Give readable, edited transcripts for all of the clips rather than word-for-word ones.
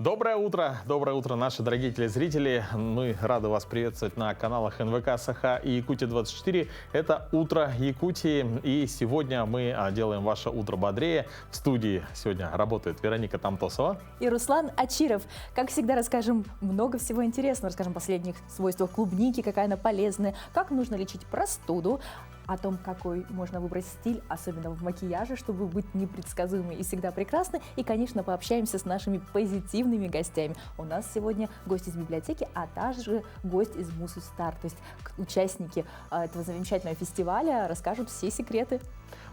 Доброе утро, наши дорогие телезрители. Мы рады вас приветствовать на каналах НВК Саха и Якутия-24. Это «Утро Якутии», и сегодня мы делаем ваше утро бодрее. В студии сегодня работает Вероника Тамтосова и Руслан Ачиров. Как всегда, расскажем много всего интересного. Расскажем о последних свойствах клубники, какая она полезная, как нужно лечить простуду, о том, какой можно выбрать стиль, особенно в макияже, чтобы быть непредсказуемой и всегда прекрасной. И, конечно, пообщаемся с нашими позитивными гостями. У нас сегодня гость из библиотеки, а также гость из Мусустар. То есть участники этого замечательного фестиваля расскажут все секреты.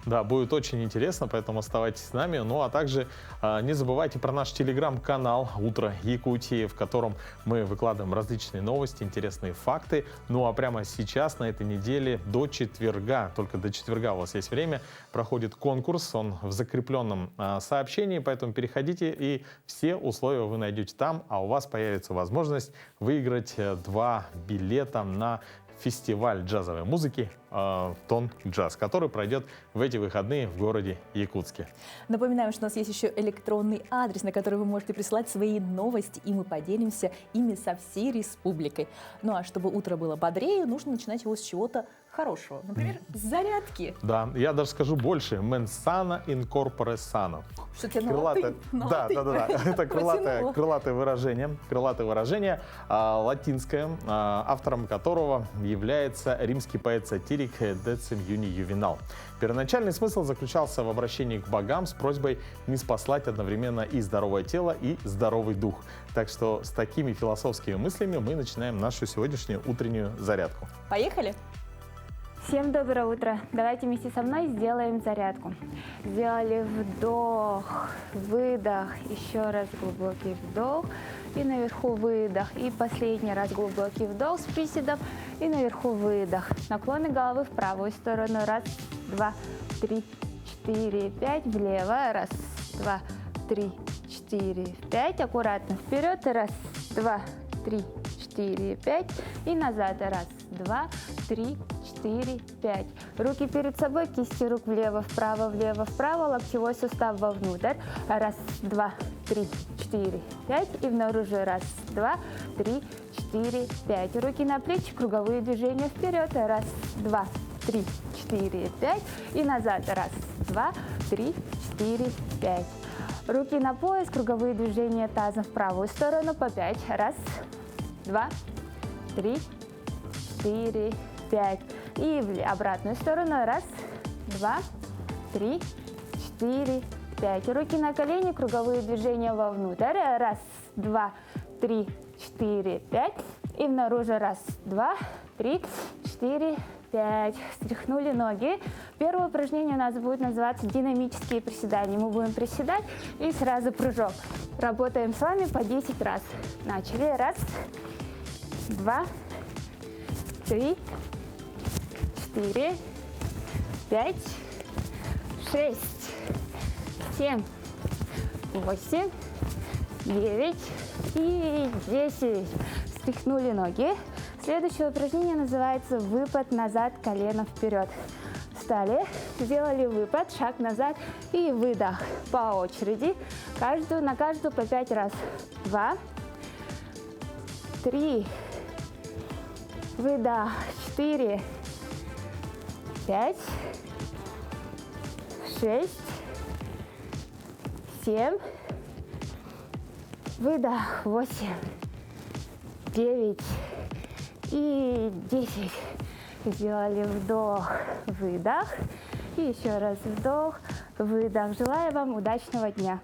Да, будет очень интересно, поэтому оставайтесь с нами. Ну, а также не забывайте про наш телеграм-канал «Утро Якутии», в котором мы выкладываем различные новости, интересные факты. Ну, а прямо сейчас, на этой неделе, до четверга, только до четверга у вас есть время, проходит конкурс. Он в закрепленном сообщении, поэтому переходите, и все условия вы найдете там, а у вас появится возможность выиграть 2 билета на фестиваль джазовой музыки «Тон Джаз», который пройдет в эти выходные в городе Якутске. Напоминаем, что у нас есть еще электронный адрес, на который вы можете присылать свои новости, и мы поделимся ими со всей республикой. Ну а чтобы утро было бодрее, нужно начинать его с чего-то хорошего. Например, с зарядки. Да, я даже скажу больше. «Mensana in corpore sano». Что тебе на латынь? Да. Это крылатое выражение, латинское, автором которого является римский поэт-сатирик Децим Юний Ювенал. Первоначальный смысл заключался в обращении к богам с просьбой не спаслать одновременно и здоровое тело, и здоровый дух. Так что с такими философскими мыслями мы начинаем нашу сегодняшнюю утреннюю зарядку. Поехали! Всем доброе утро! Давайте вместе со мной сделаем зарядку. Сделали вдох, выдох, еще раз глубокий вдох и наверху выдох. И последний раз глубокий вдох с приседом и наверху выдох. Наклоны головы в правую сторону. Раз, два, три, 4, 5. Влево. Раз, два, три, 4, 5. Аккуратно вперед. Раз, два, три, 4, 5. И назад. Раз, два, три, 4, 5. Руки перед собой, кисти рук влево, вправо, локтевой сустав вовнутрь. Раз, два, три, 4, 5. И внаружи. Раз, два, три, 4, 5. Руки на плечи, круговые движения вперед. Раз, два, три, 4, 5. И назад. Раз, два, три, 4, 5. Руки на пояс, круговые движения тазом в правую сторону по 5. Раз, два, три, 4, 5. И в обратную сторону. Раз, два, три, 4, 5. Руки на колени, круговые движения вовнутрь. Раз, два, три, 4, 5. И внаружи. Раз, два, три, 4, 5. Стряхнули ноги. Первое упражнение у нас будет называться динамические приседания. Мы будем приседать и сразу прыжок. Работаем с вами по 10 раз. Начали. Раз, два, 3, 4, 5, 6, 7, 8, 9 и 10. Стряхнули ноги. Следующее упражнение называется выпад назад, колено вперед. Встали, сделали выпад, шаг назад и выдох по очереди. На каждую по 5 раз. 2, 3, выдох, 4, 5, 6, 7, выдох, 8, 9 и 10. Сделали вдох, выдох. И еще раз вдох, выдох. Желаю вам удачного дня.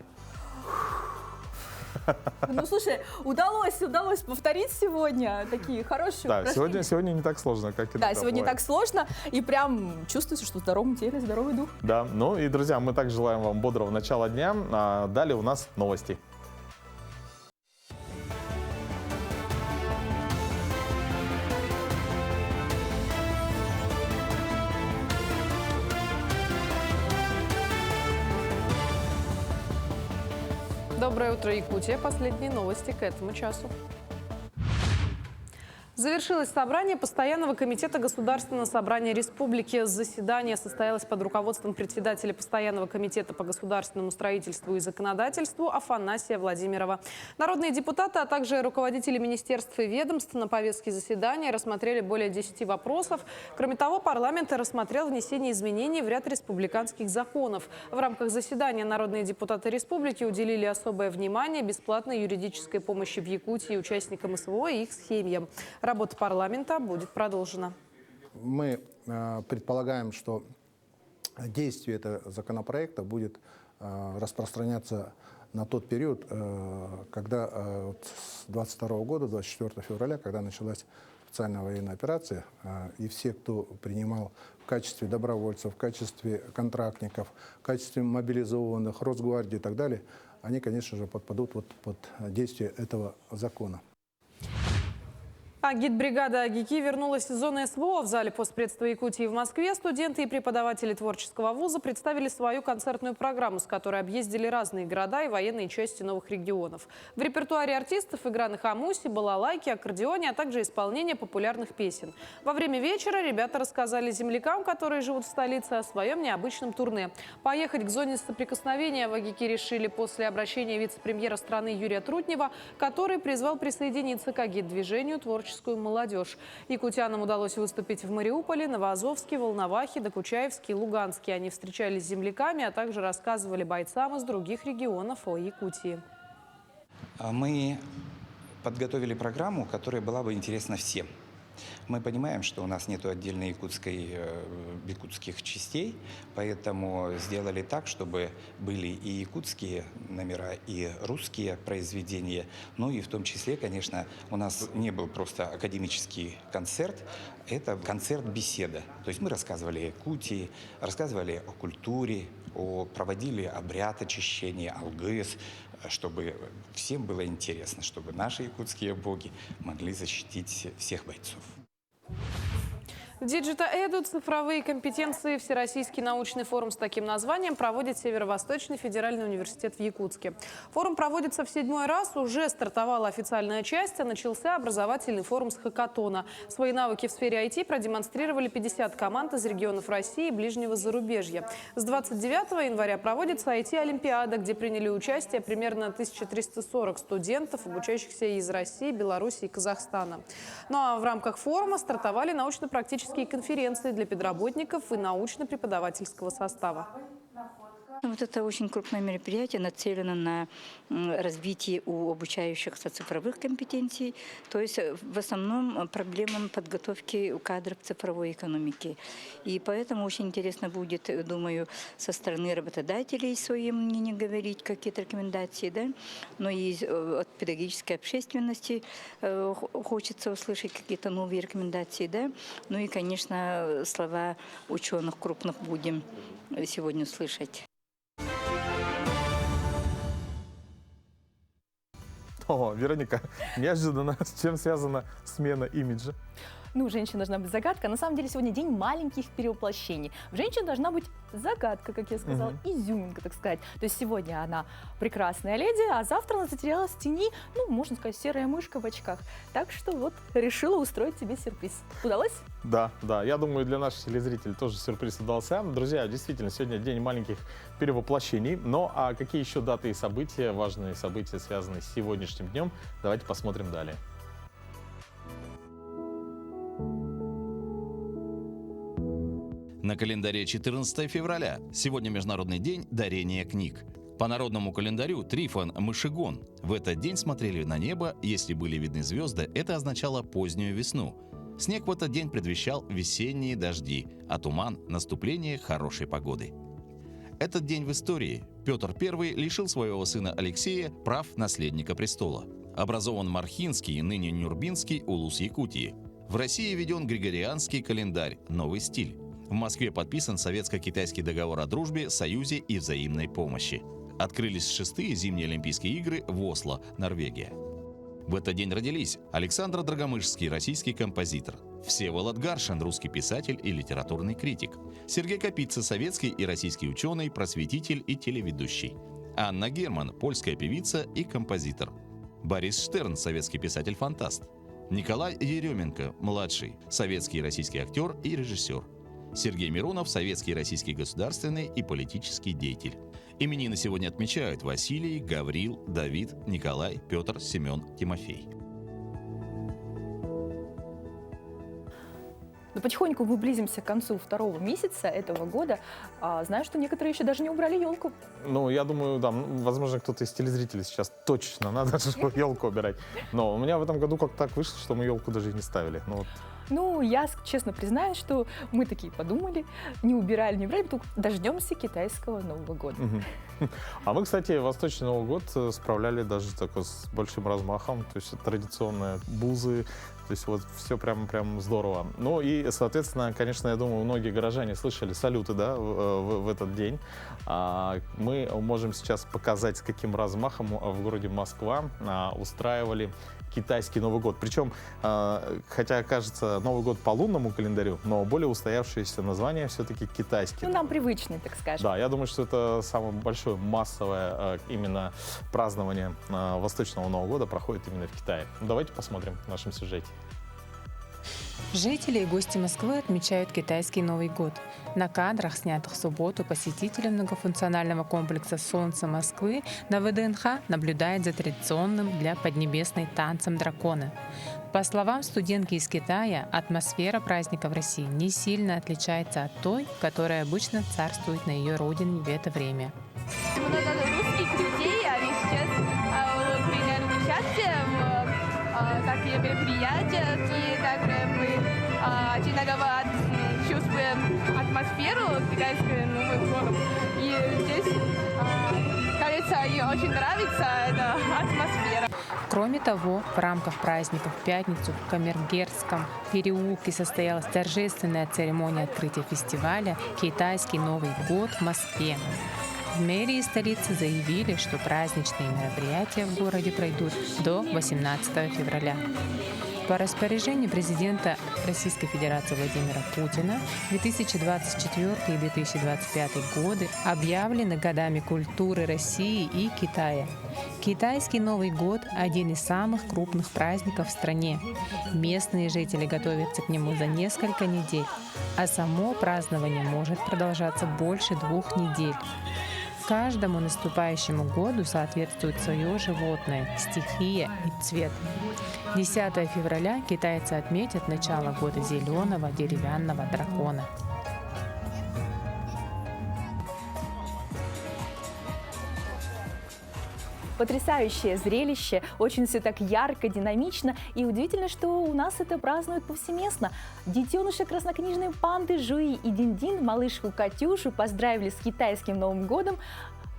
Ну, слушай, удалось повторить сегодня такие хорошие упражнения. Да, сегодня не так сложно, как и Да, сегодня не так сложно, и прям чувствуется, что в здоровом теле здоровый дух. Да, ну и, друзья, мы также желаем вам бодрого начала дня. А далее у нас новости. Доброе утро, Якутия. Последние новости к этому часу. Завершилось собрание Постоянного комитета Государственного собрания Республики. Заседание состоялось под руководством председателя Постоянного комитета по государственному строительству и законодательству Афанасия Владимирова. Народные депутаты, а также руководители министерств и ведомств на повестке заседания рассмотрели более 10 вопросов. Кроме того, парламент рассмотрел внесение изменений в ряд республиканских законов. В рамках заседания народные депутаты республики уделили особое внимание бесплатной юридической помощи в Якутии участникам СВО и их семьям. Работа парламента будет продолжена. Мы предполагаем, что действие этого законопроекта будет распространяться на тот период, когда с 22 года, 24 февраля, когда началась специальная военная операция, и все, кто принимал в качестве добровольцев, в качестве контрактников, в качестве мобилизованных, Росгвардии и так далее, они, конечно же, подпадут под действие этого закона. Агитбригада «Агики» вернулась из зоны СВО. В зале постпредства Якутии в Москве студенты и преподаватели творческого вуза представили свою концертную программу, с которой объездили разные города и военные части новых регионов. В репертуаре артистов игра на хамусе, балалайке, аккордеоне, а также исполнение популярных песен. Во время вечера ребята рассказали землякам, которые живут в столице, о своем необычном турне. Поехать к зоне соприкосновения в Агики решили после обращения вице-премьера страны Юрия Трутнева, который призвал присоединиться к агит-движению «Творческую молодежь». Якутянам удалось выступить в Мариуполе, Новоазовске, Волновахе, Докучаевске и Луганске. Они встречались с земляками, а также рассказывали бойцам из других регионов о Якутии. Мы подготовили программу, которая была бы интересна всем. Мы понимаем, что у нас нет отдельной якутских частей, поэтому сделали так, чтобы были и якутские номера, и русские произведения. Ну и в том числе, конечно, у нас не был просто академический концерт, это концерт-беседа. То есть мы рассказывали о Якутии, рассказывали о культуре, проводили обряд очищения, алгыс, чтобы всем было интересно, чтобы наши якутские боги могли защитить всех бойцов. Диджитаэду, цифровые компетенции, Всероссийский научный форум с таким названием проводит Северо-Восточный федеральный университет в Якутске. Форум проводится в 7-й раз, уже стартовала официальная часть, а начался образовательный форум с хакатона. Свои навыки в сфере IT продемонстрировали 50 команд из регионов России и ближнего зарубежья. С 29 января проводится IT-олимпиада, где приняли участие примерно 1340 студентов, обучающихся из России, Беларуси и Казахстана. Ну а в рамках форума стартовали научно-практические конференции для педработников и научно-преподавательского состава. Вот это очень крупное мероприятие, нацелено на развитие у обучающихся цифровых компетенций, то есть в основном проблемам подготовки кадров цифровой экономики. И поэтому очень интересно будет, думаю, со стороны работодателей свое мнение говорить, какие-то рекомендации, да? Но и от педагогической общественности хочется услышать какие-то новые рекомендации, да? Ну и, конечно, слова ученых крупных будем сегодня слышать. О, Вероника, неожиданно, с чем связана смена имиджа? Ну, женщина должна быть загадка. На самом деле сегодня день маленьких перевоплощений. В женщине должна быть загадка, как я сказала, изюминка, так сказать. То есть сегодня она прекрасная леди, а завтра она затерялась в тени, ну, можно сказать, серая мышка в очках. Так что вот решила устроить тебе сюрприз. Удалось? Да, я думаю, для наших телезрителей тоже сюрприз удался. Друзья, действительно, сегодня день маленьких перевоплощений. Но а какие еще даты и события, важные события, связанные с сегодняшним днем, давайте посмотрим далее. На календаре 14 февраля. Сегодня Международный день дарения книг. По народному календарю Трифон Мышегон. В этот день смотрели на небо, если были видны звезды, это означало позднюю весну. Снег в этот день предвещал весенние дожди, а туман – наступление хорошей погоды. Этот день в истории. Петр I лишил своего сына Алексея прав наследника престола. Образован Мархинский, ныне Нюрбинский улус Якутии. В России введен Григорианский календарь «Новый стиль». В Москве подписан советско-китайский договор о дружбе, союзе и взаимной помощи. Открылись 6-е зимние Олимпийские игры в Осло, Норвегия. В этот день родились Александр Драгомышский, российский композитор, Всеволод Гаршин, русский писатель и литературный критик, Сергей Капица, советский и российский ученый, просветитель и телеведущий, Анна Герман, польская певица и композитор, Борис Штерн, советский писатель-фантаст, Николай Еременко, младший, советский и российский актер и режиссер. Сергей Миронов, советский и российский государственный и политический деятель. Именины сегодня отмечают Василий, Гаврил, Давид, Николай, Петр, Семен, Тимофей. Но потихоньку мы близимся к концу второго месяца этого года. Знаю, что некоторые еще даже не убрали елку. Ну, я думаю, да, возможно, кто-то из телезрителей сейчас точно надо елку убирать. Но у меня в этом году как-то так вышло, что мы елку даже и не ставили. Ну, я честно признаюсь, что мы такие подумали, не убирали, только дождемся китайского Нового года. А мы, кстати, Восточный Новый год справляли даже такой с большим размахом. То есть традиционные бузы, то есть вот все прям здорово. Ну и, соответственно, конечно, я думаю, многие горожане слышали салюты, да, в этот день. Мы можем сейчас показать, с каким размахом в городе Москва устраивали китайский Новый год. Причем, хотя, кажется, Новый год по лунному календарю, но более устоявшееся название все-таки китайский. Ну, нам привычный, так скажем. Да, я думаю, что это самое большое массовое именно празднование Восточного Нового года проходит именно в Китае. Ну, давайте посмотрим в нашем сюжете. Жители и гости Москвы отмечают китайский Новый год. На кадрах, снятых в субботу, посетители многофункционального комплекса «Солнце Москвы» на ВДНХ наблюдают за традиционным для Поднебесной танцем дракона. По словам студентки из Китая, атмосфера праздника в России не сильно отличается от той, которая обычно царствует на ее родине в это время. Много русских людей, они сейчас приняли участие в таких мероприятиях, и также мы чувствуем атмосферу китайского Нового года. И здесь, кажется, ей очень нравится эта атмосфера. Кроме того, в рамках праздника в пятницу в Камергерском переулке состоялась торжественная церемония открытия фестиваля «Китайский Новый год» в Москве. В мэрии столицы заявили, что праздничные мероприятия в городе пройдут до 18 февраля. По распоряжению президента Российской Федерации Владимира Путина 2024 и 2025 годы объявлены годами культуры России и Китая. Китайский Новый год – один из самых крупных праздников в стране. Местные жители готовятся к нему за несколько недель, а само празднование может продолжаться больше 2 недель. Каждому наступающему году соответствует свое животное, стихия и цвет. 10 февраля китайцы отметят начало года зеленого деревянного дракона. Потрясающее зрелище, очень все так ярко, динамично. И удивительно, что у нас это празднуют повсеместно. Детеныши краснокнижной панды Жуи и Динь-Динь, малышку Катюшу поздравили с китайским Новым годом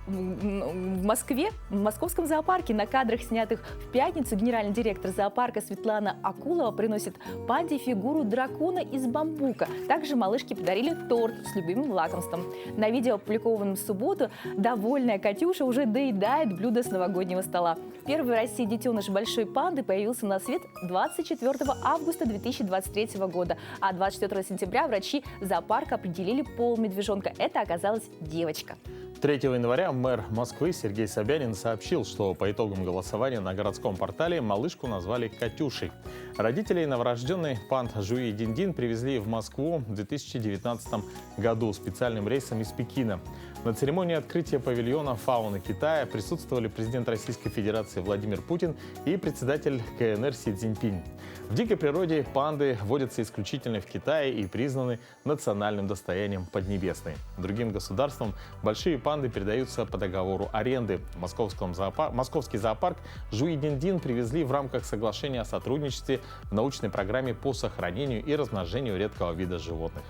в Москве, в московском зоопарке. На кадрах, снятых в пятницу, генеральный директор зоопарка Светлана Акулова приносит панде фигуру дракона из бамбука. Также малышке подарили торт с любимым лакомством. На видео, опубликованном в субботу, довольная Катюша уже доедает блюдо с новогоднего стола. Первый в России детеныш большой панды появился на свет 24 августа 2023 года, а 24 сентября врачи зоопарка определили пол медвежонка. Это оказалась девочка. 3 января мэр Москвы Сергей Собянин сообщил, что по итогам голосования на городском портале малышку назвали Катюшей. Родителей новорожденной панд Жуи и Динь-Динь привезли в Москву в 2019 году специальным рейсом из Пекина. На церемонии открытия павильона фауны Китая присутствовали президент Российской Федерации Владимир Путин и председатель КНР Си Цзиньпинь. В дикой природе панды водятся исключительно в Китае и признаны национальным достоянием Поднебесной. Другим государствам большие панды передаются по договору аренды. Московский зоопарк Жуи и Динь-Динь привезли в рамках соглашения о сотрудничестве в научной программе по сохранению и размножению редкого вида животных.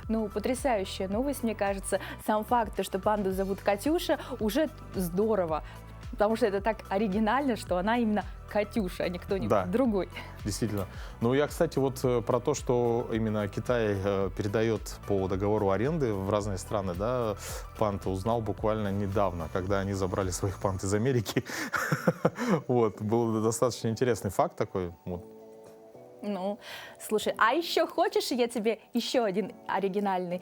Ну, потрясающая новость, мне кажется. Сам факт, что панду зовут Катюша, уже здорово. Потому что это так оригинально, что она именно Катюша, а не кто-нибудь другой. Действительно. Ну, я, кстати, вот про то, что именно Китай передает по договору аренды в разные страны, да, панд, узнал буквально недавно, когда они забрали своих панд из Америки. Вот, был достаточно интересный факт такой. Ну, слушай, а еще хочешь, я тебе еще один оригинальный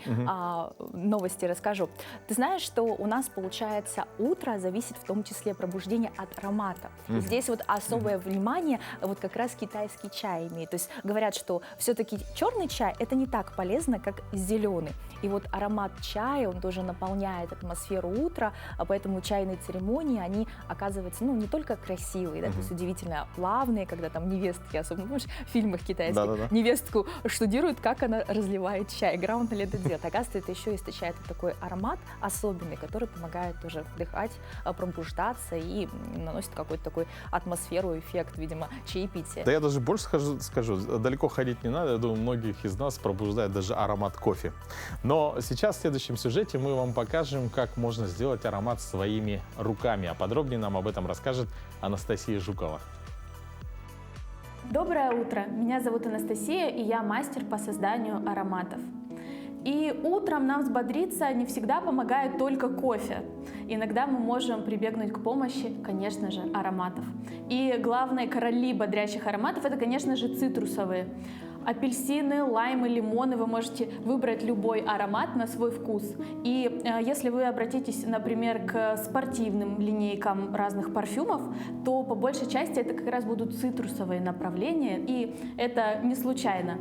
новости расскажу. Ты знаешь, что у нас, получается, утро зависит в том числе пробуждение от ароматов. И здесь вот особое внимание вот как раз китайский чай имеет. То есть говорят, что все-таки черный чай это не так полезно, как зеленый. И вот аромат чая, он тоже наполняет атмосферу утра, а поэтому чайные церемонии, они оказываются, ну, не только красивые, да, то есть удивительно плавные, когда там невестки, особенно, помнишь, в фильмах китайских, невестку штудируют, как она разливает чай, грамотно ли это делает. Оказывается, это еще источает такой аромат особенный, который помогает тоже вдыхать, пробуждаться и наносит какой-то такой атмосферу, эффект, видимо, чаепития. Да я даже больше скажу, далеко ходить не надо, я думаю, многих из нас пробуждает даже аромат кофе. Но сейчас в следующем сюжете мы вам покажем, как можно сделать аромат своими руками. А подробнее нам об этом расскажет Анастасия Жукова. Доброе утро! Меня зовут Анастасия, и я мастер по созданию ароматов. И утром нам взбодриться не всегда помогает только кофе. Иногда мы можем прибегнуть к помощи, конечно же, ароматов. И главные короли бодрящих ароматов – это, конечно же, цитрусовые. Апельсины, лаймы, лимоны, вы можете выбрать любой аромат на свой вкус. И если вы обратитесь, например, к спортивным линейкам разных парфюмов, то по большей части это как раз будут цитрусовые направления, и это не случайно.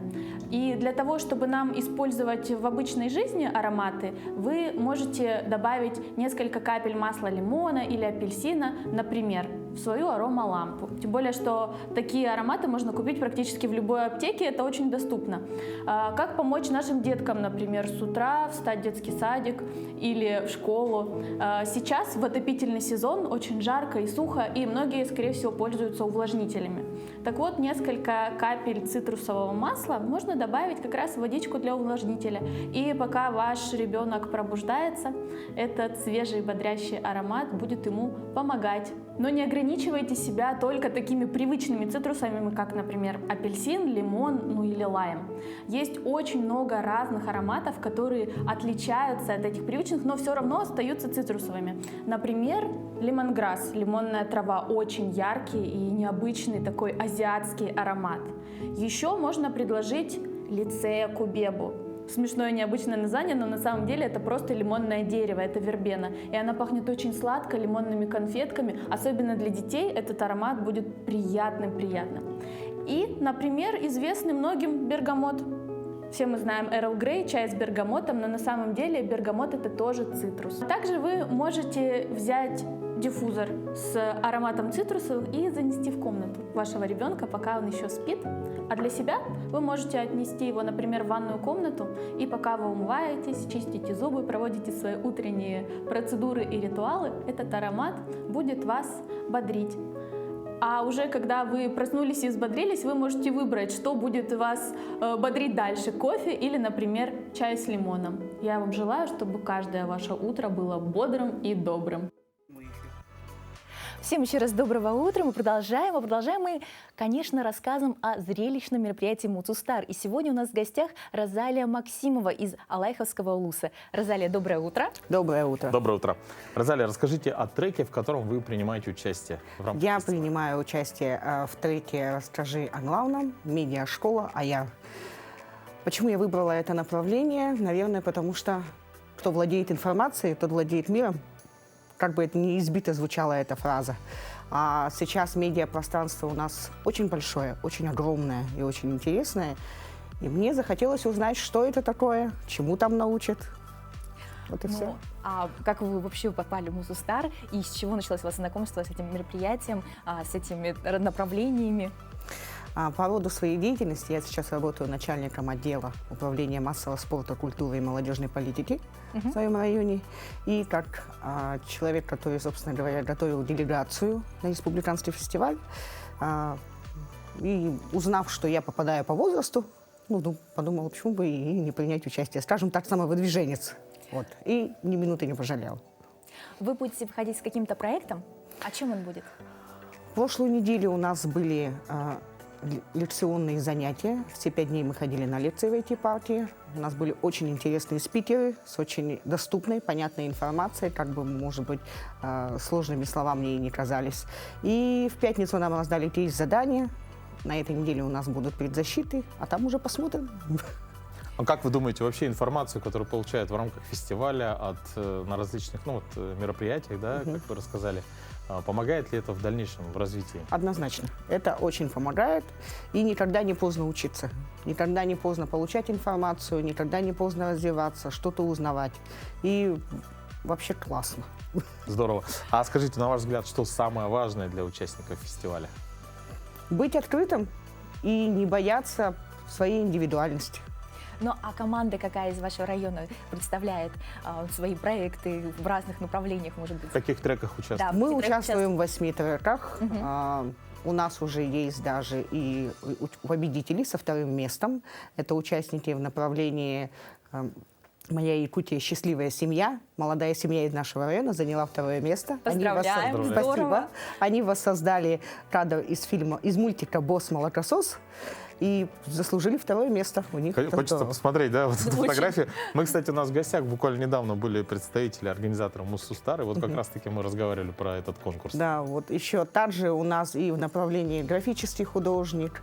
И для того, чтобы нам использовать в обычной жизни ароматы, вы можете добавить несколько капель масла лимона или апельсина, например, в свою аромалампу. Тем более, что такие ароматы можно купить практически в любой аптеке, это очень доступно. Как помочь нашим деткам, например, с утра встать в детский садик или в школу? Сейчас в отопительный сезон очень жарко и сухо, и многие, скорее всего, пользуются увлажнителями. Так вот, несколько капель цитрусового масла можно добавить как раз в водичку для увлажнителя. И пока ваш ребенок пробуждается, этот свежий бодрящий аромат будет ему помогать. Но не ограничивайте себя только такими привычными цитрусами, как, например, апельсин, лимон, ну или лайм. Есть очень много разных ароматов, которые отличаются от этих привычных, но все равно остаются цитрусовыми. Например, лемонграсс, лимонная трава, очень яркий и необычный такой азиатский аромат. Еще можно предложить лицея кубебу. Смешное необычное название, но на самом деле это просто лимонное дерево, это вербена. И она пахнет очень сладко, лимонными конфетками. Особенно для детей этот аромат будет приятным. И, например, известный многим бергамот. Все мы знаем Эрл Грей, чай с бергамотом, но на самом деле бергамот это тоже цитрус. Также вы можете взять диффузор с ароматом цитрусовых и занести в комнату вашего ребенка, пока он еще спит. А для себя вы можете отнести его, например, в ванную комнату, и пока вы умываетесь, чистите зубы, проводите свои утренние процедуры и ритуалы, этот аромат будет вас бодрить. А уже когда вы проснулись и взбодрились, вы можете выбрать, что будет вас бодрить дальше, кофе или, например, чай с лимоном. Я вам желаю, чтобы каждое ваше утро было бодрым и добрым. Всем еще раз доброго утра. Мы продолжаем. Мы, конечно, рассказом о зрелищном мероприятии Муцустар. И сегодня у нас в гостях Розалия Максимова из Алайховского улуса. Розалия, доброе утро. Доброе утро. Доброе утро. Розалия, расскажите о треке, в котором вы принимаете участие. Я принимаю участие в треке «Расскажи о главном», медиашкола, а я. Почему я выбрала это направление? Наверное, потому что кто владеет информацией, тот владеет миром. Как бы это ни избито звучала эта фраза. А сейчас медиапространство у нас очень большое, очень огромное и очень интересное. И мне захотелось узнать, что это такое, чему там научат. Вот и все. А как вы вообще попали в Муцустар? И с чего началось у вас знакомство с этим мероприятием, с этими направлениями? По роду своей деятельности я сейчас работаю начальником отдела управления массового спорта, культуры и молодежной политики в своем районе. И как человек, который, собственно говоря, готовил делегацию на республиканский фестиваль, и узнав, что я попадаю по возрасту, подумала, почему бы и не принять участие, скажем так, самовыдвиженец. Вот. И ни минуты не пожалела. Вы будете входить с каким-то проектом? А чем он будет? В прошлую неделю у нас были лекционные занятия. Все 5 дней мы ходили на лекции в IT-партии. У нас были очень интересные спикеры с очень доступной, понятной информацией, как бы, может быть, сложными словами ей не казались. И в пятницу нам раздали 3 задания. На этой неделе у нас будут предзащиты, а там уже посмотрим. А как вы думаете, вообще информацию, которую получают в рамках фестиваля на различных мероприятиях, да, как вы рассказали, помогает ли это в дальнейшем в развитии? Однозначно. Это очень помогает. И никогда не поздно учиться. Никогда не поздно получать информацию, никогда не поздно развиваться, что-то узнавать. И вообще классно. Здорово. А скажите, на ваш взгляд, что самое важное для участников фестиваля? Быть открытым и не бояться своей индивидуальности. Ну а команда какая из вашего района представляет свои проекты в разных направлениях, может быть? В каких треках участвуете? Да, Мы в каких треках участвуем в 8 треках. У нас уже есть даже и победители со 2-м местом. Это участники в направлении «Моя Якутия. Счастливая семья». Молодая семья из нашего района заняла 2-е место. Поздравляем, здорово. Спасибо. Они воссоздали кадр из мультика «Босс молокосос» и заслужили 2-е место. У них Хочется посмотреть, да, вот эту Очень. фотографию. Мы, кстати, у нас в гостях буквально недавно были представители организатора Муссустар, и вот как раз-таки мы разговаривали про этот конкурс. Да, вот еще также у нас и в направлении графический художник,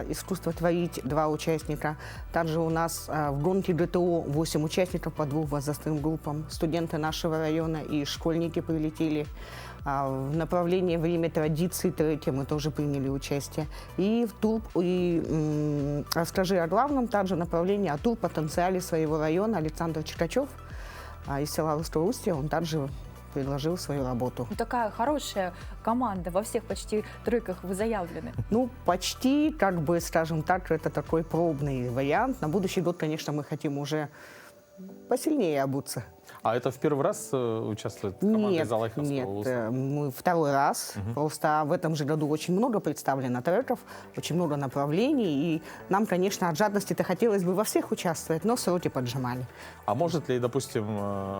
искусство творить 2 участника. Также у нас в гонке ГТО 8 участников по 2 возрастным группам. Студенты нашего района и школьники прилетели. В направлении «Время традиций» треке мы тоже приняли участие. И в тур, «Расскажи о главном», также направление о тур-потенциале своего района Александр Чикачев из села Русское-Устье, он также предложил свою работу. Ну, такая хорошая команда, во всех почти треках вы заявлены. Ну, почти, как бы, скажем так, это такой пробный вариант. На будущий год, конечно, мы хотим уже посильнее обуться. А это в первый раз участвует команда из Алайховского УСА? Нет, мы 2-й раз. Просто в этом же году очень много представлено треков, очень много направлений. И нам, конечно, от жадности-то хотелось бы во всех участвовать, но сроки поджимали. А может ли, допустим,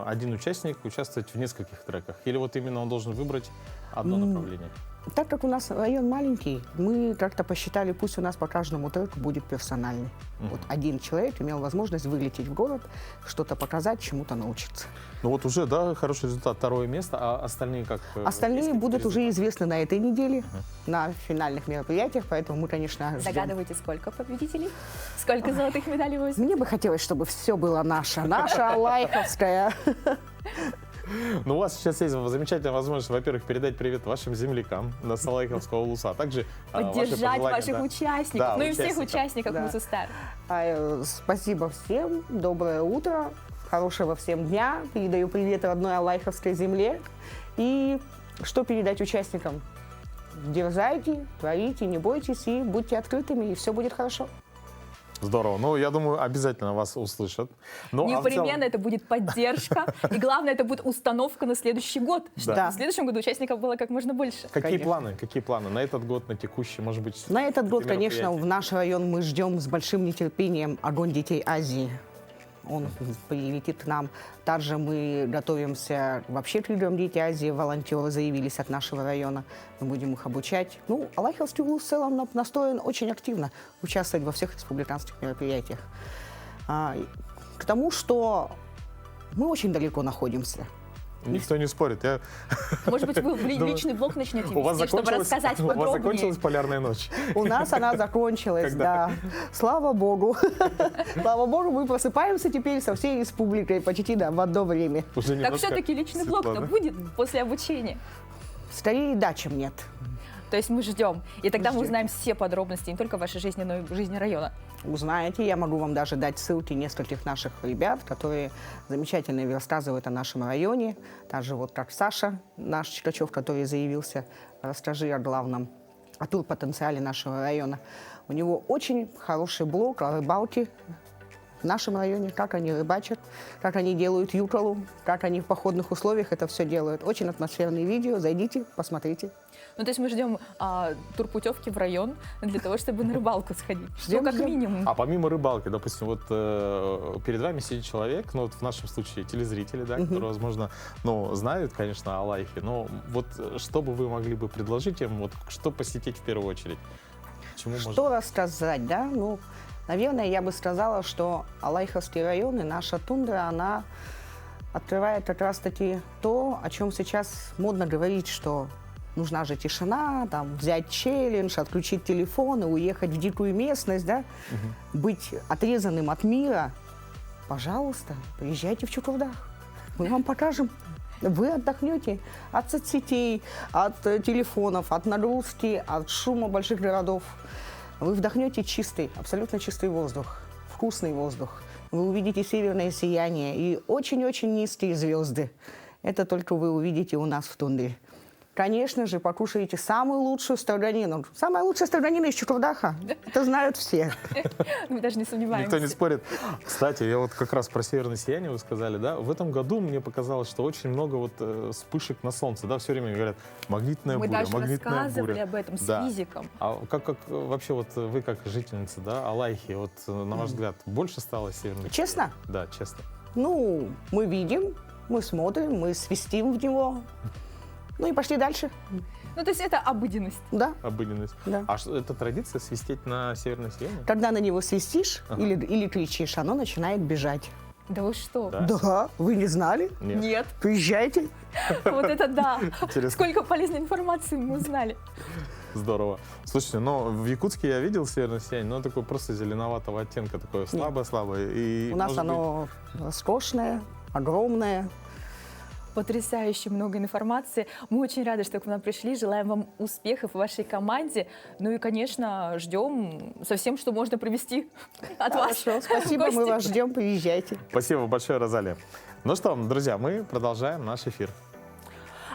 один участник участвовать в нескольких треках? Или вот именно он должен выбрать одно направление? Так как у нас район маленький, мы как-то посчитали, пусть у нас по каждому треку будет персональный. Вот один человек имел возможность вылететь в город, что-то показать, чему-то научиться. Ну вот уже, да, хороший результат, 2-е место, а остальные как? Остальные будут уже известны на этой неделе, на финальных мероприятиях, поэтому мы, конечно, ждем. Догадываетесь, сколько победителей? Сколько золотых медалей вы возьмете? Мне бы хотелось, чтобы все было наше, наша Алайховская. Ну, у вас сейчас есть замечательная возможность, во-первых, передать привет вашим землякам на Салайховского УЛУСа, а также Поддержать ваших участников, Да, ну и всех участников. участников Да. Муссустар. Спасибо всем, доброе утро, хорошего всем дня. Передаю привет родной Алайховской земле. И что передать участникам? Дерзайте, творите, не бойтесь и будьте открытыми, и все будет хорошо. Здорово. Ну, я думаю, обязательно вас услышат. Ну, а в целом- Непременно это будет поддержка. И главное, это будет установка на следующий год. Чтобы Да. в следующем году участников было как можно больше. Какие Конечно. планы? Какие планы на этот год, на текущий, может быть? На этот год, какие конечно, мероприятия? в наш район мы ждем с большим нетерпением «Огонь детей Азии». Он прилетит к нам. Также мы готовимся вообще к играм «Дети Азии». Волонтеры заявились от нашего района. Мы будем их обучать. Ну, Алайховский УЛУС в целом настроен очень активно участвовать во всех республиканских мероприятиях. К тому, что мы очень далеко находимся. Никто не спорит. Может быть, вы Думаю, личный блог начнете У вас вести, чтобы закончилась, рассказать у вас подробнее. закончилась полярная ночь. У нас она закончилась, Когда? да. Слава Богу. Слава Богу, мы просыпаемся теперь со всей республикой почти в одно время. Уже Так немножко все-таки личный светло, блог-то да? будет после обучения. Скорее да, чем нет. То есть мы ждем. И тогда мы Ждем. узнаем все подробности, не только в вашей жизни, но и в жизни района. Узнаете, я могу вам даже дать ссылки нескольких наших ребят, которые замечательно рассказывают о нашем районе. Также вот как Саша, наш Чикачев, который заявился, расскажи о главном, о тур-потенциале нашего района. У него очень хороший блог о рыбалке в нашем районе, как они рыбачат, как они делают юколу, как они в походных условиях это все делают. Очень атмосферные видео, зайдите, посмотрите. Ну, то есть мы ждем турпутевки в район для того, чтобы на рыбалку сходить. Ждем, Ну, как ждем. минимум. А помимо рыбалки, допустим, вот перед вами сидит человек, ну вот в нашем случае телезрители, да, которые, возможно, ну, знают, конечно, о Алайхе, но вот что бы вы могли бы предложить им, вот что посетить в первую очередь? Чему Что рассказать, да? Ну, наверное, я бы сказала, что Алайховский район и наша тундра, она открывает как раз-таки то, о чем сейчас модно говорить, что нужна же тишина, там, взять челлендж, отключить телефон и уехать в дикую местность, да, быть отрезанным от мира. Пожалуйста, приезжайте в Чукурдах. Мы вам покажем. Вы отдохнете от соцсетей, от телефонов, от нагрузки, от шума больших городов. Вы вдохнете чистый, абсолютно чистый воздух, вкусный воздух. Вы увидите северное сияние и очень-очень низкие звезды. Это только вы увидите у нас в тундре. Конечно же, покушаете самую лучшую строганину. Самая лучшая строганина из Чукурдаха. Это знают все. Мы даже не сомневаемся. Никто не спорит. Кстати, я вот как раз про северное сияние вы сказали, да? В этом году мне показалось, что очень много вот вспышек на солнце, да? Все время говорят магнитная Мы буря, даже магнитная рассказывали буря. об этом с Да. физиком. А как вообще вот вы как жительница, да, Алайхи, вот на ваш взгляд, больше стало северных? Честно? Да, честно. Ну, мы видим, мы смотрим, мы свистим в него. Ну и пошли дальше. Ну, то есть это обыденность. Да. Обыденность. Да. А что, это традиция свистеть на северное сияние? Когда на него свистишь Ага. или кричишь, оно начинает бежать. Да вы что? Да. Да, вы не знали? Нет. Приезжайте. Вот это да. Интересно. Сколько полезной информации мы узнали. Здорово. Слушайте, но в Якутске я видел северное сияние, но такое просто зеленоватого оттенка, такое слабое-слабое. И, У нас может быть, оно роскошное, огромное. Потрясающе много информации. Мы очень рады, что к нам пришли. Желаем вам успехов в вашей команде. Ну и, конечно, ждем со всем, что можно провести от вас. Хорошо, спасибо, мы Гости. вас ждем, приезжайте. Спасибо большое, Розалия. Ну что, друзья, мы продолжаем наш эфир.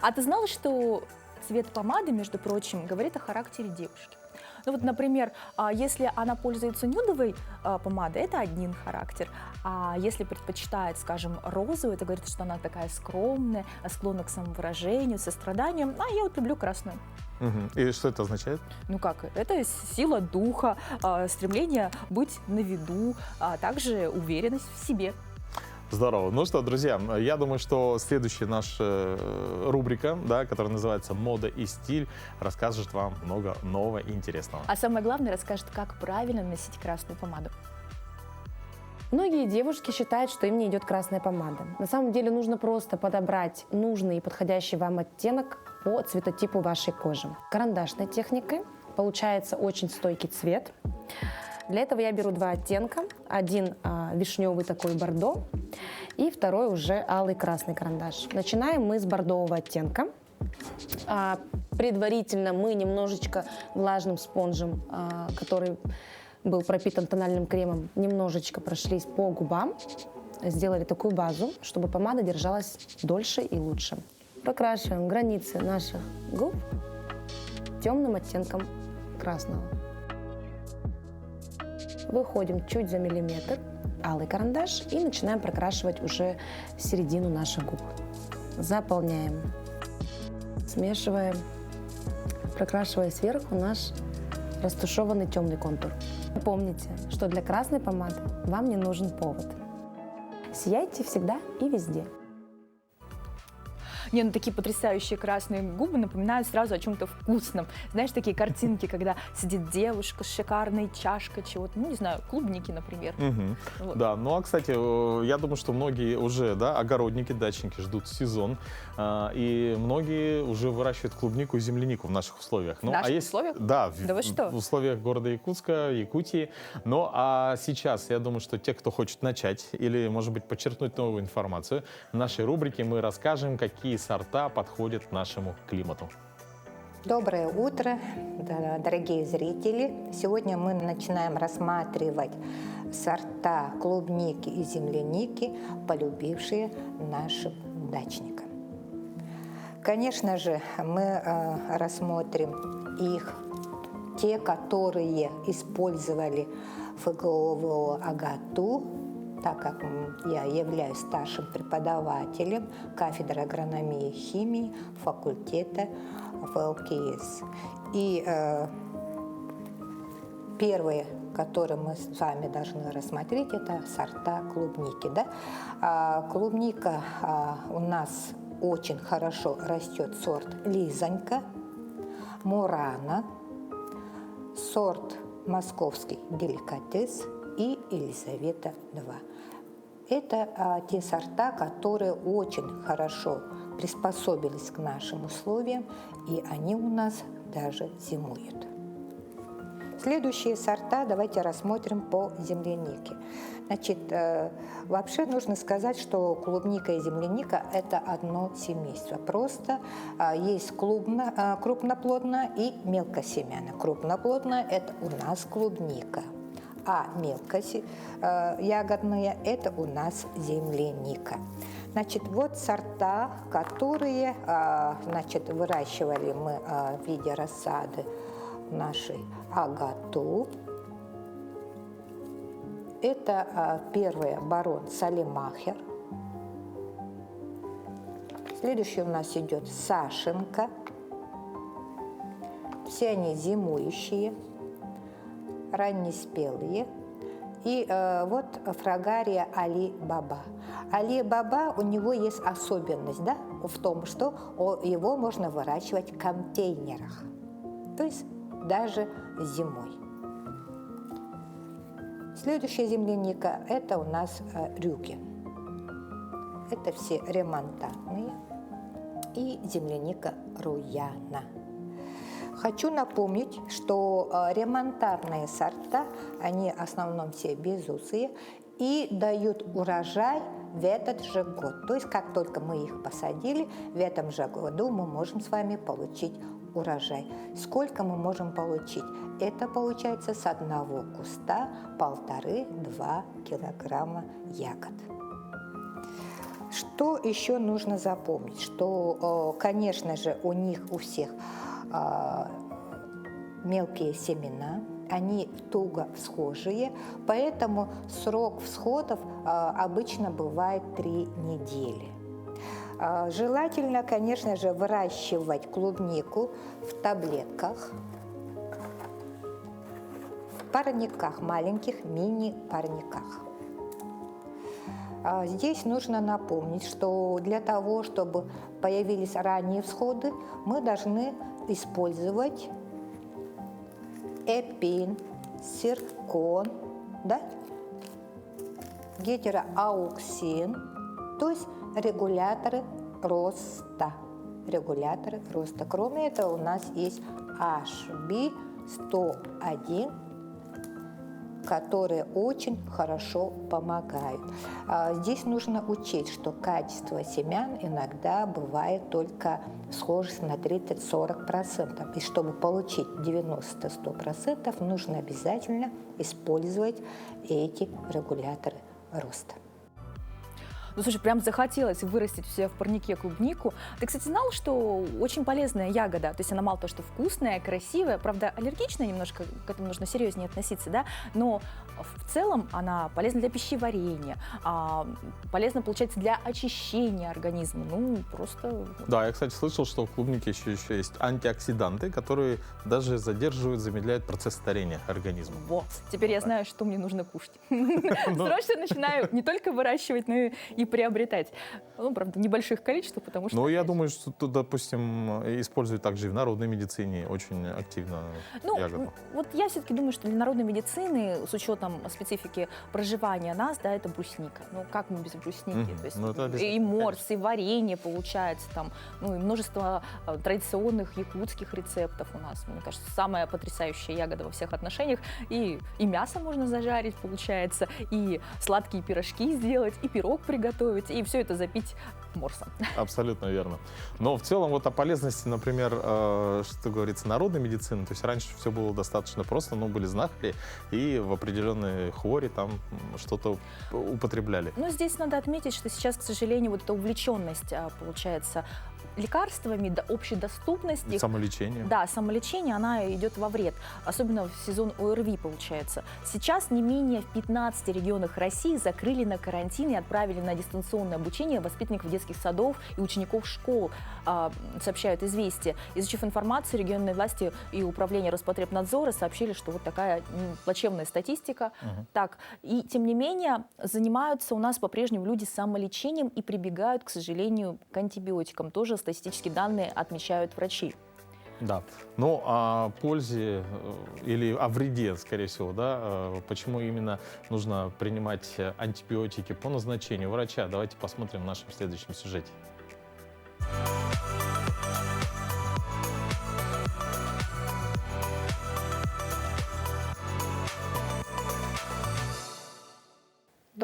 А ты знала, что цвет помады, между прочим, говорит о характере девушки? Ну вот, например, если она пользуется нюдовой помадой, это один характер. А если предпочитает, скажем, розовую, это говорит, что она такая скромная, склонна к самовыражению, состраданию. А я вот люблю красную. Мгм. И что это означает? Ну как, это сила духа, стремление быть на виду, а также уверенность в себе. Здорово. Ну что, друзья, я думаю, что следующая наша рубрика, да, которая называется «Мода и стиль», расскажет вам много нового и интересного. А самое главное, расскажет, как правильно носить красную помаду. Многие девушки считают, что им не идет красная помада. На самом деле нужно просто подобрать нужный и подходящий вам оттенок по цветотипу вашей кожи. Карандашной техникой получается очень стойкий цвет. Для этого я беру два оттенка. Один вишневый такой бордо и второй уже алый красный карандаш. Начинаем мы с бордового оттенка. Предварительно мы немножечко влажным спонжем, который был пропитан тональным кремом, немножечко прошлись по губам, сделали такую базу, чтобы помада держалась дольше и лучше. Прокрашиваем границы наших губ темным оттенком красного. Выходим чуть за миллиметр, алый карандаш, и начинаем прокрашивать уже середину наших губ. Заполняем, смешиваем, прокрашивая сверху наш растушеванный темный контур. Помните, что для красной помады вам не нужен повод. Сияйте всегда и везде. Не, ну такие потрясающие красные губы напоминают сразу о чем-то вкусном. Знаешь, такие картинки, когда сидит девушка с шикарной чашкой чего-то, ну, не знаю, клубники, например. Мгм. Вот. Да, ну а, кстати, я думаю, что многие уже, да, огородники, дачники ждут сезон, и многие уже выращивают клубнику и землянику в наших условиях. Ну, В наших а есть, условиях? Да, Да вы что? в условиях города Якутска, Якутии. Ну, а сейчас, я думаю, что те, кто хочет начать или, может быть, подчеркнуть новую информацию, в нашей рубрике мы расскажем, какие сорта подходят нашему климату. Доброе утро, дорогие зрители! Сегодня мы начинаем рассматривать сорта клубники и земляники, полюбившие нашим дачникам. Конечно же, мы рассмотрим их, те, которые использовали ФГО АГАТУ, так как я являюсь старшим преподавателем кафедры агрономии и химии факультета ФЛКС. И первые, которые мы с вами должны рассмотреть, это сорта клубники. Да? Клубника у нас очень хорошо растет сорт Лизонька, Мурана, сорт Московский деликатес и Елизавета-2. Это те сорта, которые очень хорошо приспособились к нашим условиям, и они у нас даже зимуют. Следующие сорта давайте рассмотрим по землянике. Значит, вообще нужно сказать, что клубника и земляника – это одно семейство. Просто есть крупноплодная и мелкосемянная. Крупноплодная – это у нас клубника, а мелкоягодная – это у нас земляника. Значит, вот сорта, которые выращивали мы в виде рассады нашей Агату. Это первый барон Салимахер. Следующий у нас идет Сашенька. Все они зимующие, раннеспелые. И вот фрагария Али-Баба. Али-Баба, у него есть особенность, да, в том, что его можно выращивать в контейнерах, то есть даже зимой. Следующая земляника – это у нас рюги. Это все ремонтантные. И земляника Руяна. Хочу напомнить, что ремонтантные сорта, они в основном все безусые и дают урожай в этот же год. То есть, как только мы их посадили, в этом же году мы можем с вами получить урожай. Сколько мы можем получить? Это получается с одного куста 1,5–2 килограмма ягод. Что еще нужно запомнить? Что, конечно же, у них у всех мелкие семена, они туго всхожие, поэтому срок всходов обычно бывает 3 недели. Желательно, конечно же, выращивать клубнику в таблетках, в парниках, маленьких мини-парниках. Здесь нужно напомнить, что для того, чтобы появились ранние всходы, мы должны использовать эпин, циркон, да? Гетероауксин, то есть регуляторы роста. Регуляторы роста. Кроме этого у нас есть HB101, которые очень хорошо помогают. Здесь нужно учесть, что качество семян иногда бывает только схожесть на 30–40%. И чтобы получить 90–100%, нужно обязательно использовать эти регуляторы роста. Ну, слушай, прям захотелось вырастить у себя в парнике клубнику. Ты, кстати, знал, что очень полезная ягода? То есть она мало того, что вкусная, красивая, правда, аллергичная немножко, к этому нужно серьезнее относиться, да? Но в целом она полезна для пищеварения, полезна, получается, для очищения организма. Ну, просто... Да, я, кстати, слышал, что в клубнике еще есть антиоксиданты, которые даже задерживают, замедляют процесс старения организма. Вот, теперь я знаю, что мне нужно кушать. Срочно начинаю не только выращивать, но и приобретать. Ну, правда, в небольших количествах, потому что... Ну, я думаю, что тут, допустим, используют также и в народной медицине очень активно ягоду. Вот я все-таки думаю, что для народной медицины, с учетом специфики проживания нас, да, это брусника. Ну, как мы без брусники? То есть и морс, и варенье получается, там, ну, и множество традиционных якутских рецептов у нас. Мне кажется, самая потрясающая ягода во всех отношениях. И мясо можно зажарить, получается, и сладкие пирожки сделать, и пирог приготовить, и все это запить морсом. Абсолютно верно. Но в целом вот о полезности, например, что говорится, народной медицины, то есть раньше все было достаточно просто, ну, были знахари, и в определенной хвори там что-то употребляли. Но здесь надо отметить, что сейчас, к сожалению, вот эта увлеченность, получается, лекарствами, общей доступности. Самолечение. Да, самолечение, она идет во вред. Особенно в сезон ОРВИ, получается. Сейчас не менее в 15 регионах России закрыли на карантин и отправили на дистанционное обучение воспитанников детских садов и учеников школ, сообщают «Известия». Изучив информацию, региональные власти и управление Роспотребнадзора сообщили, что вот такая плачевная статистика. Так, и тем не менее занимаются у нас по-прежнему люди самолечением и прибегают, к сожалению, к антибиотикам. Тоже статистические данные отмечают врачи. Да. Ну, о пользе или о вреде, скорее всего, да, почему именно нужно принимать антибиотики по назначению врача, давайте посмотрим в нашем следующем сюжете.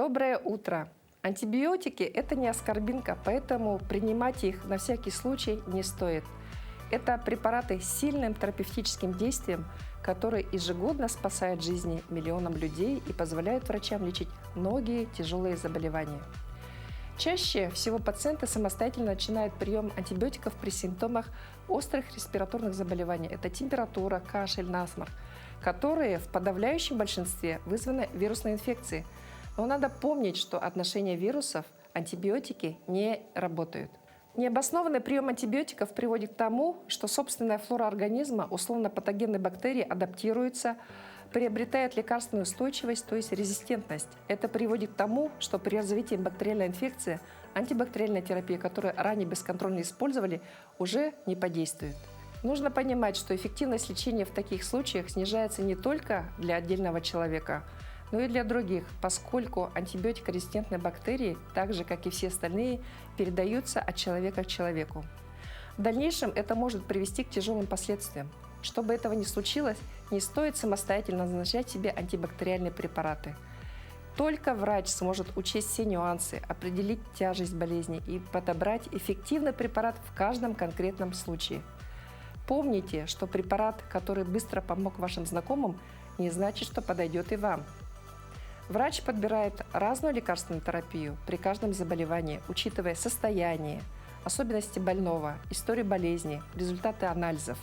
Доброе утро! Антибиотики – это не аскорбинка, поэтому принимать их на всякий случай не стоит. Это препараты с сильным терапевтическим действием, которые ежегодно спасают жизни миллионам людей и позволяют врачам лечить многие тяжелые заболевания. Чаще всего пациенты самостоятельно начинают прием антибиотиков при симптомах острых респираторных заболеваний. Это температура, кашель, насморк, которые в подавляющем большинстве вызваны вирусной инфекцией. Но надо помнить, что отношения вирусов антибиотики не работают. Необоснованный прием антибиотиков приводит к тому, что собственная флора организма условно-патогенной бактерии адаптируется, приобретает лекарственную устойчивость, то есть резистентность. Это приводит к тому, что при развитии бактериальной инфекции антибактериальная терапия, которую ранее бесконтрольно использовали, уже не подействует. Нужно понимать, что эффективность лечения в таких случаях снижается не только для отдельного человека, но и для других, поскольку антибиотикорезистентные бактерии, так же как и все остальные, передаются от человека к человеку. В дальнейшем это может привести к тяжелым последствиям. Чтобы этого не случилось, не стоит самостоятельно назначать себе антибактериальные препараты. Только врач сможет учесть все нюансы, определить тяжесть болезни и подобрать эффективный препарат в каждом конкретном случае. Помните, что препарат, который быстро помог вашим знакомым, не значит, что подойдет и вам. Врач подбирает разную лекарственную терапию при каждом заболевании, учитывая состояние, особенности больного, историю болезни, результаты анализов.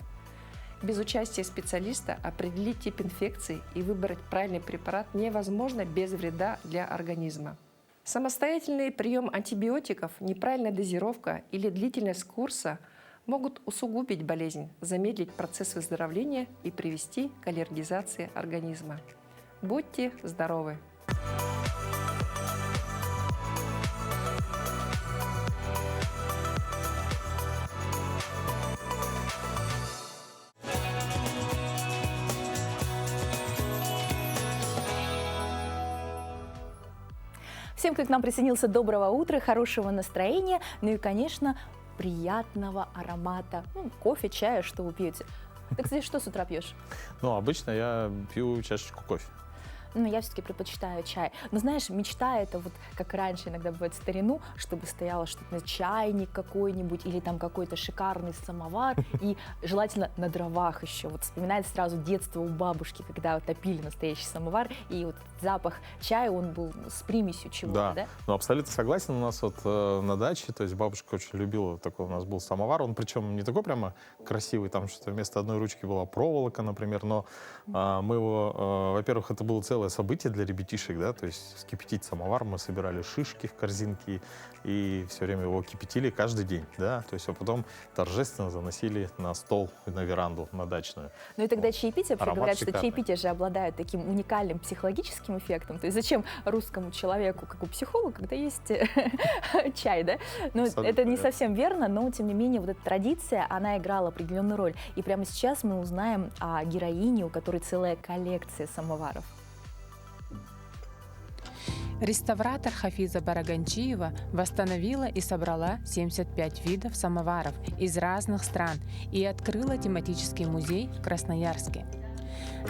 Без участия специалиста определить тип инфекции и выбрать правильный препарат невозможно без вреда для организма. Самостоятельный прием антибиотиков, неправильная дозировка или длительность курса могут усугубить болезнь, замедлить процесс выздоровления и привести к аллергизации организма. Будьте здоровы! Всем, кто к нам присоединился, доброго утра, хорошего настроения, ну и, конечно, приятного аромата. Кофе, чая, что вы пьете. Ты, кстати, что с утра пьешь? Ну, обычно я пью чашечку кофе. Ну, я все-таки предпочитаю чай. Но знаешь, мечта это вот, как раньше иногда бывает в старину, чтобы стояло что-то, чайник какой-нибудь или там какой-то шикарный самовар, и желательно на дровах еще. Вот вспоминается сразу детство у бабушки, когда топили настоящий самовар, и вот запах чая, он был с примесью чего-то, да? Ну, абсолютно согласен. У нас вот на даче, то есть бабушка очень любила, такой у нас был самовар, он причем не такой прямо красивый, там что вместо одной ручки была проволока, например, но мы его, во-первых, это было целое событие для ребятишек, да, то есть вскипятить самовар, мы собирали шишки в корзинки и все время его кипятили каждый день, да, то есть а потом торжественно заносили на стол, на веранду, на дачную. Ну и тогда чаепитие, вообще говорят, шикарный. что чаепитие же обладает таким уникальным психологическим эффектом, то есть зачем русскому человеку, как у психолога, когда есть чай, да? Ну, это не совсем верно, но тем не менее вот эта традиция, она играла определенную роль. И прямо сейчас мы узнаем о героине, у которой целая коллекция самоваров. Реставратор Хафиза Бараганчиева восстановила и собрала 75 видов самоваров из разных стран и открыла тематический музей в Красноярске.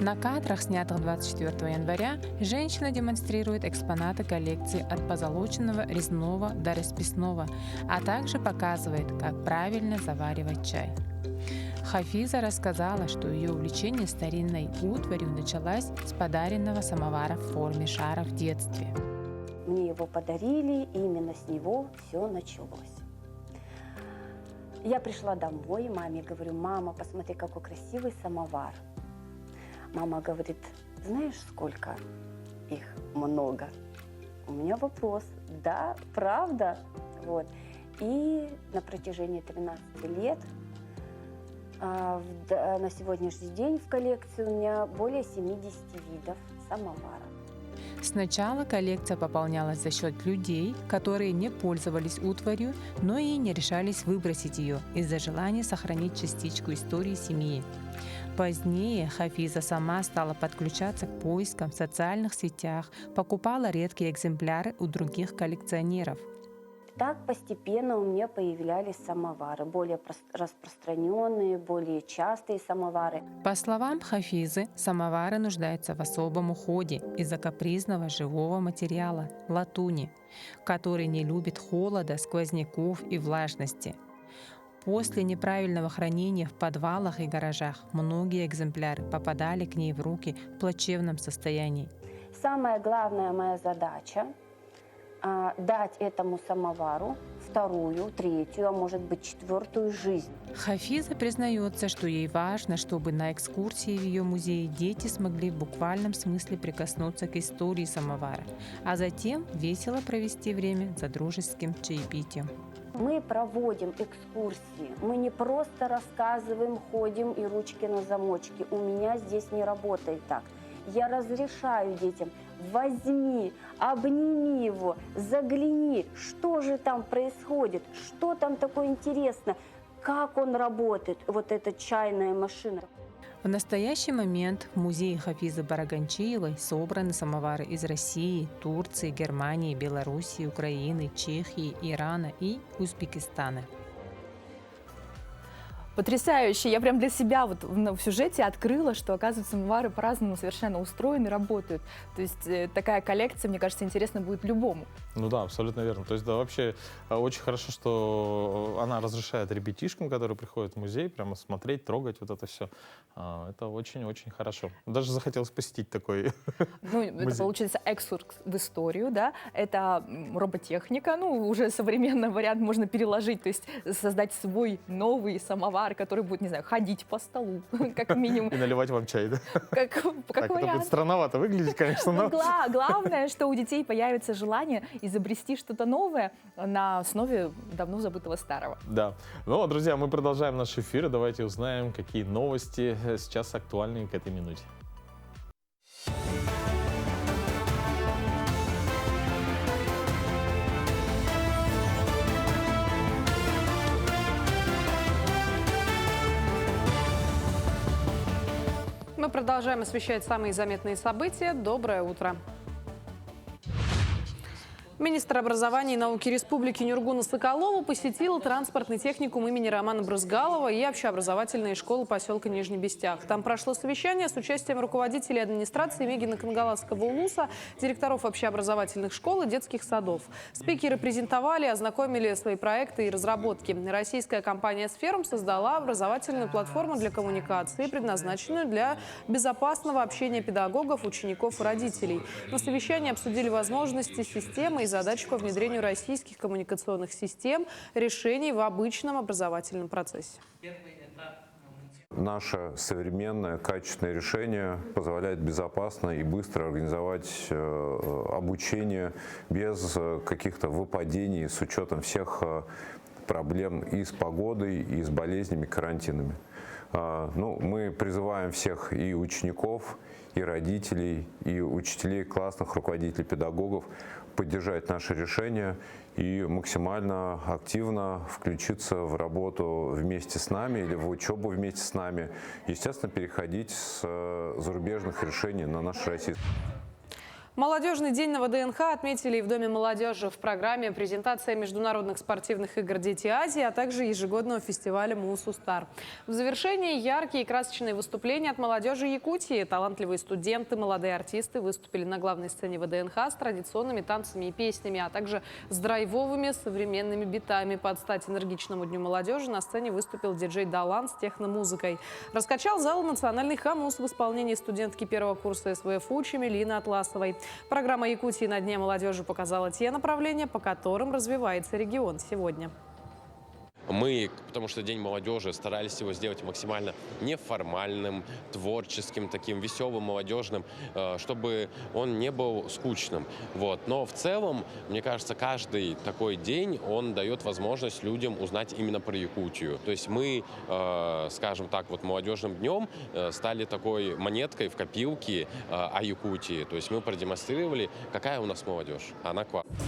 На кадрах, снятых 24 января, женщина демонстрирует экспонаты коллекции от позолоченного, резного до расписного, а также показывает, как правильно заваривать чай. Хафиза рассказала, что ее увлечение старинной утварью началось с подаренного самовара в форме шара в детстве. Мне его подарили, и именно с него все началось. Я пришла домой, маме говорю: мама, посмотри, какой красивый самовар. Мама говорит: знаешь, сколько их? Много. У меня вопрос: да, правда? Вот. И на протяжении 13 лет на сегодняшний день в коллекции у меня более 70 видов самоваров. Сначала коллекция пополнялась за счет людей, которые не пользовались утварью, но и не решались выбросить ее из-за желания сохранить частичку истории семьи. Позднее Хафиза сама стала подключаться к поискам в социальных сетях, покупала редкие экземпляры у других коллекционеров. так постепенно у меня появлялись самовары, более распространенные, более частые самовары. По словам Хафизы, самовары нуждаются в особом уходе из-за капризного живого материала – латуни, который не любит холода, сквозняков и влажности. После неправильного хранения в подвалах и гаражах многие экземпляры попадали к ней в руки в плачевном состоянии. Самая главная моя задача дать этому самовару вторую, третью, а может быть 4-ю жизнь. Хафиза признается, что ей важно, чтобы на экскурсии в ее музее дети смогли в буквальном смысле прикоснуться к истории самовара, а затем весело провести время за дружеским чаепитием. Мы проводим экскурсии, мы не просто рассказываем, ходим и ручки на замочке. У меня здесь не работает так. Я разрешаю детям: возьми, обними его, загляни, что же там происходит, что там такое интересно, как он работает, вот эта чайная машина. В настоящий момент в музее Хафизы Бараганчиевой собраны самовары из России, Турции, Германии, Белоруссии, Украины, Чехии, Ирана и Узбекистана. Потрясающе. Я прям для себя вот в сюжете открыла, что, оказывается, самовары по-разному совершенно устроены, работают. То есть такая коллекция, мне кажется, интересна будет любому. Ну да, абсолютно верно. То есть да, вообще очень хорошо, что она разрешает ребятишкам, которые приходят в музей, прямо смотреть, трогать вот это все. Это очень-очень хорошо. Даже захотелось посетить такой музей. Это получается экскурс в историю, да? Это роботехника, ну уже современный вариант можно переложить, то есть создать свой новый самовар, который будет, не знаю, ходить по столу, как минимум. И наливать вам чай, да? Как это будет странновато выглядеть, конечно. Но... Главное, что у детей появится желание изобрести что-то новое на основе давно забытого старого. Да. Ну, друзья, мы продолжаем наш эфир, и давайте узнаем, какие новости сейчас актуальны к этой минуте. Мы продолжаем освещать самые заметные события. Доброе утро. Министр образования и науки Республики Нюргуна Соколова посетила транспортный техникум имени Романа Брызгалова и общеобразовательные школы поселка Нижний Бестях. Там прошло совещание с участием руководителей администрации Мегино-Кангаласского улуса, директоров общеобразовательных школ и детских садов. Спикеры презентовали, ознакомили свои проекты и разработки. Российская компания «Сферум» создала образовательную платформу для коммуникации, предназначенную для безопасного общения педагогов, учеников и родителей. На совещании обсудили возможности системы и задачи по внедрению российских коммуникационных систем, решений в обычном образовательном процессе. Наше современное качественное решение позволяет безопасно и быстро организовать обучение без каких-то выпадений, с учетом всех проблем и с погодой, и с болезнями, карантинами. Мы призываем всех и учеников, и родителей, и учителей, классных руководителей, педагогов поддержать наше решение и максимально активно включиться в работу вместе с нами или в учебу вместе с нами. Естественно, переходить с зарубежных решений на наши российские. Молодежный день на ВДНХ отметили и в Доме молодежи в программе презентация международных спортивных игр «Дети Азии», а также ежегодного фестиваля «Мусустар». В завершении яркие и красочные выступления от молодежи Якутии. Талантливые студенты, молодые артисты выступили на главной сцене ВДНХ с традиционными танцами и песнями, а также с драйвовыми современными битами. Под стать энергичному Дню молодежи на сцене выступил диджей Далан с техномузыкой. Раскачал зал национальный хамус в исполнении студентки первого курса СВФ УЧИ Мелины Атласовой. Программа Якутии на Дне молодежи показала те направления, по которым развивается регион сегодня. Мы, потому что День молодежи, старались его сделать максимально неформальным, творческим, таким веселым, молодежным, чтобы он не был скучным. Но в целом, мне кажется, каждый такой день, он дает возможность людям узнать именно про Якутию. То есть мы, скажем так, молодежным днем стали такой монеткой в копилке о Якутии. То есть мы продемонстрировали, какая у нас молодежь. Она классная.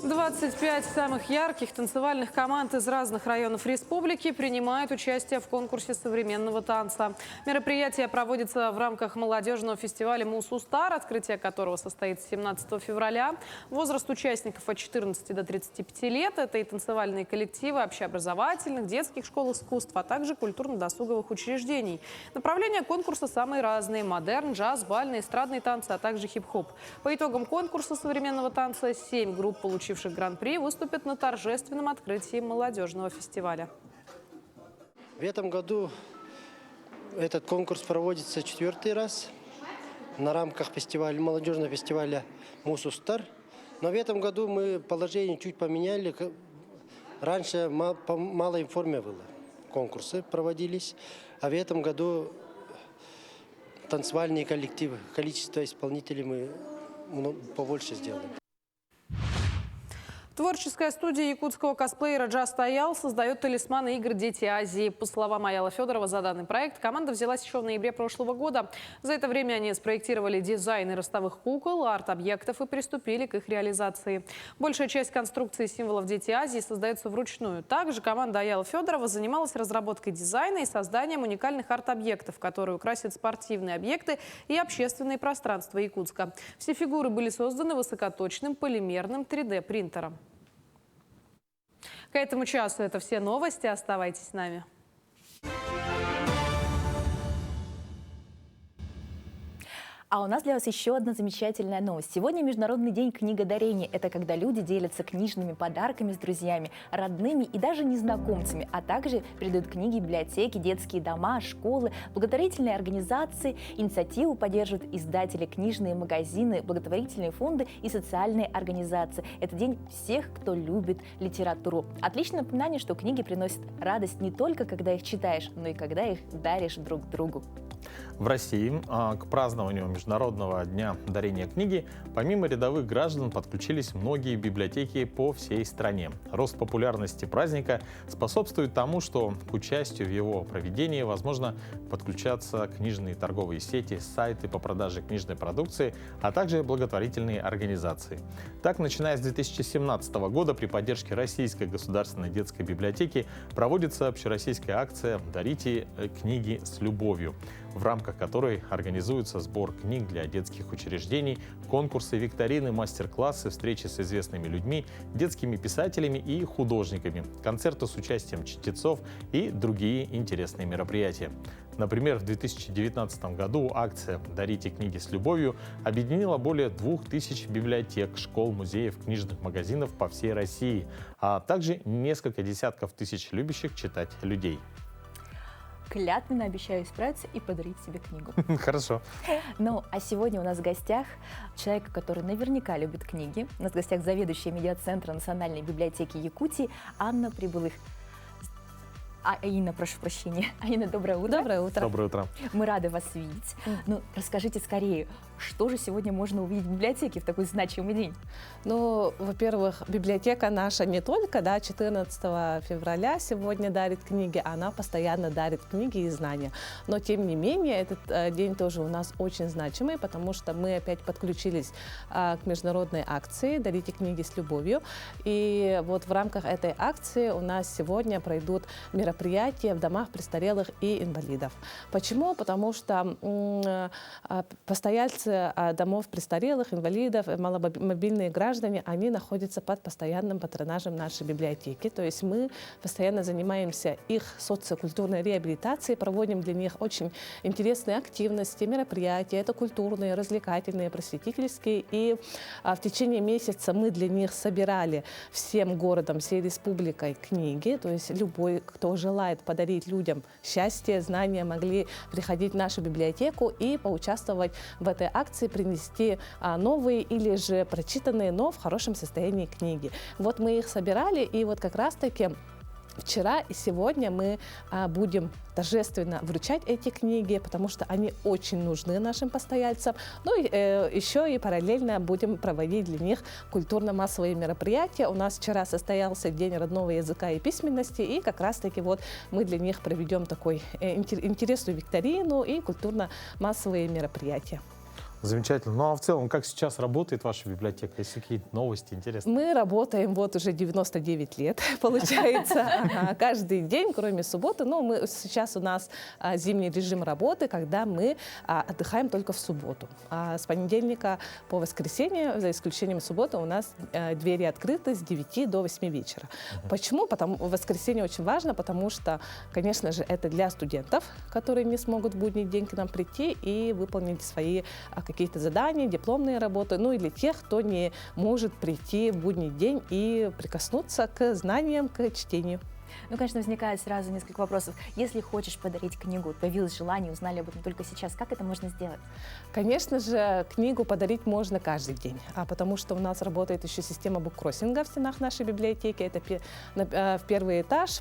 25 самых ярких танцевальных команд из разных районов республики принимают участие в конкурсе современного танца. Мероприятие проводится в рамках молодежного фестиваля «Мусустар», открытие которого состоится 17 февраля. Возраст участников от 14 до 35 лет. Это и танцевальные коллективы общеобразовательных, детских школ искусств, а также культурно-досуговых учреждений. Направления конкурса самые разные – модерн, джаз, бальные, эстрадные танцы, а также хип-хоп. По итогам конкурса современного танца 7 групп, получивших гран-при, выступят на торжественном открытии молодежного фестиваля. В этом году этот конкурс проводится 4-й раз на рамках фестиваля, молодежного фестиваля «Мусустар». Но в этом году мы положение чуть поменяли. Раньше по малой форме было. Конкурсы проводились, а в этом году танцевальные коллективы, количество исполнителей мы побольше сделали. Творческая студия якутского косплеера «Джаз Стоял» создает талисманы игр «Дети Азии». По словам Аялы Федорова, за данный проект команда взялась еще в ноябре прошлого года. За это время они спроектировали дизайны ростовых кукол, арт-объектов и приступили к их реализации. Большая часть конструкции символов «Дети Азии» создается вручную. Также команда Аялы Федорова занималась разработкой дизайна и созданием уникальных арт-объектов, которые украсят спортивные объекты и общественные пространства Якутска. Все фигуры были созданы высокоточным полимерным 3D-принтером. К этому часу это все новости. Оставайтесь с нами. А у нас для вас еще одна замечательная новость. Сегодня Международный день книгодарения. Это когда люди делятся книжными подарками с друзьями, родными и даже незнакомцами, а также передают книги в библиотеки, детские дома, школы, благотворительные организации. Инициативу поддерживают издатели, книжные магазины, благотворительные фонды и социальные организации. Это день всех, кто любит литературу. Отличное напоминание, что книги приносят радость не только когда их читаешь, но и когда их даришь друг другу. В России к празднованию Международного дня дарения книги помимо рядовых граждан подключились многие библиотеки по всей стране. Рост популярности праздника способствует тому, что к участию в его проведении возможно подключаться книжные торговые сети, сайты по продаже книжной продукции, а также благотворительные организации. Так, начиная с 2017 года при поддержке Российской государственной детской библиотеки проводится общероссийская акция «Дарите книги с любовью», в рамках которой организуется сбор книг для детских учреждений, конкурсы, викторины, мастер-классы, встречи с известными людьми, детскими писателями и художниками, концерты с участием чтецов и другие интересные мероприятия. Например, в 2019 году акция «Дарите книги с любовью» объединила более 2000 библиотек, школ, музеев, книжных магазинов по всей России, а также несколько десятков тысяч любящих читать людей. Клятвенно обещаю исправиться и подарить себе книгу. Хорошо. Ну, а сегодня у нас в гостях человек, который наверняка любит книги. У нас в гостях заведующая медиацентра Национальной библиотеки Якутии Анна Прибылых. Инна, прошу прощения. Инна, доброе утро. Доброе утро. Доброе утро. Мы рады вас видеть. Ну, расскажите скорее, что же сегодня можно увидеть в библиотеке в такой значимый день? Ну, во-первых, библиотека наша не только 14 февраля сегодня дарит книги, она постоянно дарит книги и знания. Но, тем не менее, этот день тоже у нас очень значимый, потому что мы опять подключились к международной акции «Дарите книги с любовью». И вот в рамках этой акции у нас сегодня пройдут мероприятия в домах престарелых и инвалидов. Почему? Потому что постояльцы домов престарелых, инвалидов, маломобильные граждане, они находятся под постоянным патронажем нашей библиотеки. То есть мы постоянно занимаемся их социокультурной реабилитацией, проводим для них очень интересные активности, мероприятия. Это культурные, развлекательные, просветительские. И в течение месяца мы для них собирали всем городом, всей республикой книги. То есть любой, кто желает подарить людям счастье, знания, могли приходить в нашу библиотеку и поучаствовать в этой акции, принести новые или же прочитанные, но в хорошем состоянии книги. Вот мы их собирали, и вот как раз-таки вчера и сегодня мы будем торжественно вручать эти книги, потому что они очень нужны нашим постояльцам. Ну и еще и параллельно будем проводить для них культурно-массовые мероприятия. У нас вчера состоялся День родного языка и письменности, и как раз-таки вот мы для них проведем такой интересную викторину и культурно-массовые мероприятия. Замечательно. Ну а в целом, как сейчас работает ваша библиотека? Есть какие-то новости интересные? Мы работаем вот уже 99 лет, получается, каждый день, кроме субботы. Но сейчас у нас зимний режим работы, когда мы отдыхаем только в субботу. С понедельника по воскресенье, за исключением субботы, у нас двери открыты с 9 до 8 вечера. Почему? В воскресенье очень важно, потому что, конечно же, это для студентов, которые не смогут в будний день к нам прийти и выполнить свои какие-то задания, дипломные работы, ну и для тех, кто не может прийти в будний день и прикоснуться к знаниям, к чтению. Ну, конечно, возникает сразу несколько вопросов. Если хочешь подарить книгу, появилось желание, узнали об этом только сейчас, как это можно сделать? Конечно же, книгу подарить можно каждый день, потому что у нас работает еще система буккроссинга в стенах нашей библиотеки. Это в первый этаж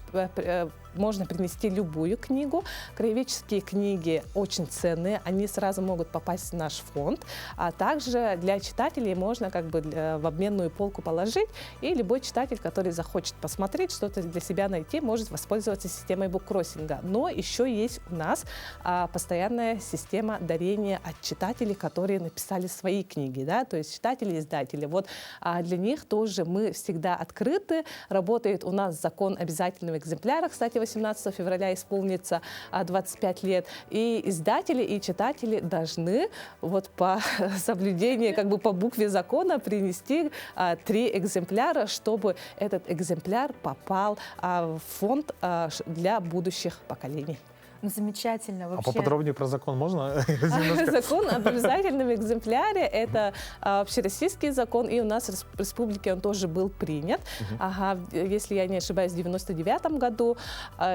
можно принести любую книгу. Краеведческие книги очень ценные, они сразу могут попасть в наш фонд, а также для читателей можно в обменную полку положить, и любой читатель, который захочет посмотреть, что-то для себя найти, может воспользоваться системой буккроссинга. Но еще есть у нас постоянная система дарения от читателей, которые написали свои книги, да, то есть читатели и издатели. Вот для них тоже мы всегда открыты. Работает у нас закон обязательного экземпляра, кстати, 18 февраля исполнится 25 лет. И издатели, и читатели должны вот по соблюдению, по букве закона принести 3 экземпляра, чтобы этот экземпляр попал в фонд для будущих поколений. Ну, замечательно. Вообще. А поподробнее про закон можно? Закон об обязательном экземпляре – это общероссийский закон, и у нас в республике он тоже был принят, если я не ошибаюсь, в 1999 году.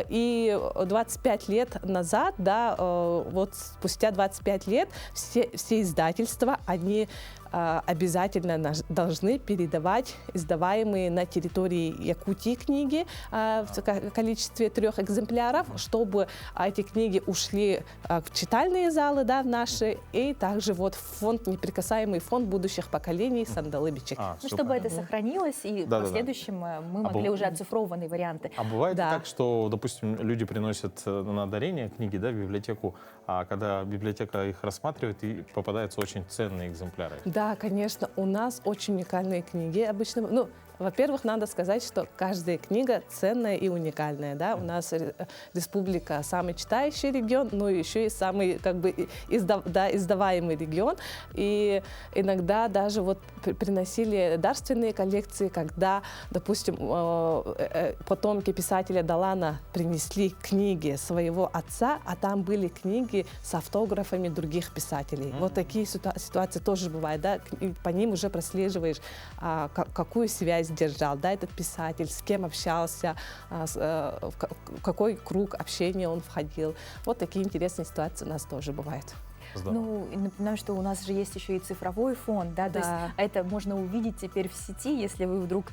И 25 лет назад, да, вот спустя 25 лет все издательства, они обязательно должны передавать издаваемые на территории Якутии книги в количестве 3 экземпляров, чтобы эти книги ушли в читальные залы, да, в наши, и также вот в фонд, неприкасаемый фонд будущих поколений Сандалыбичек. Чтобы это сохранилось, и в последующем мы могли уже оцифрованные варианты. А бывает так, что, допустим, люди приносят на дарение книги, да, в библиотеку, а когда библиотека их рассматривает, и попадаются очень ценные экземпляры? Да, конечно, у нас очень уникальные книги обычно. Ну, во-первых, надо сказать, что каждая книга ценная и уникальная. Да? У нас республика самый читающий регион, но еще и самый издаваемый регион. И иногда даже вот приносили дарственные коллекции, когда, допустим, потомки писателя Далана принесли книги своего отца, а там были книги с автографами других писателей. Вот такие ситуации тоже бывают. Да? И по ним уже прослеживаешь, какую связь держал, да, этот писатель, с кем общался, в какой круг общения он входил. Вот такие интересные ситуации у нас тоже бывают. Ну, и напоминаю, что у нас же есть еще и цифровой фонд, да, то есть это можно увидеть теперь в сети, если вы вдруг,